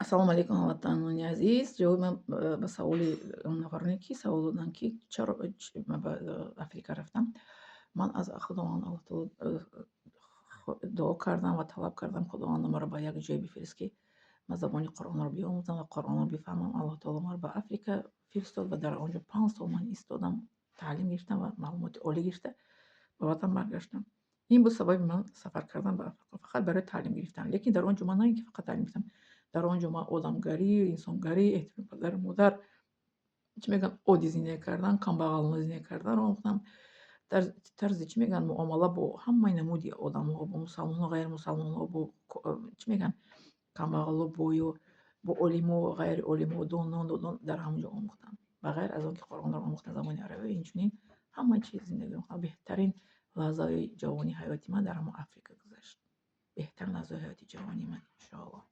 Ассалому алайкум, ватанони азиз. Ҷавоби ман ба саволи нафароне ки савол доданд, ки чаро ба Африка рафтам. Ман аз Худованд Аллоҳ таоло дуо кардам ва талаб кардам, Худованд маро ба як ҷое бифирист, ки ман забони Қуръонро биомӯзам ва Қуръонро бифаҳмам. Аллоҳ таоло маро ба Африка фиристод ва дар он ҷо 5 сол ман истодам, таълим гирифтам ва маълумоти олӣ гирифта ба ватан баргаштам. Ин буд сабаби ман сафар кардан ба Африқа, фақат барои таълим гирифтан. Лекин дар он ҷо ман на ин ки фақат таълим гирифтам, дар он ҷо ман одамгарӣ, инсонгарӣ, эҳтироми падару модар, чӣ мегӯянд, оддӣ зиндагӣ кардан, камбағалона зиндагӣ карданро омӯхтам. Тарзи чӣ мегӯянд, муомала бо ҳамаи намуди одамҳо, бо мусалмону ғайримусалмонҳо, бо чӣ мегӯянд, камбағалу бойо, бо олимо, ғайриолимо, доно, нодон дар ҳамон ҷо омӯхтам. Ба ғайр аз он ки Қуръонро омӯхтам, забони арабӣ, инчунин ҳама чиз зиндагӣ омӯхтам. Беҳтарин лаҳзаҳои ҷавонии ҳаёти ман дар ҳамон Африка гузашт. Беҳтарин лаҳзаҳои ҳаёти ҷавонии ман, иншоаллоҳ.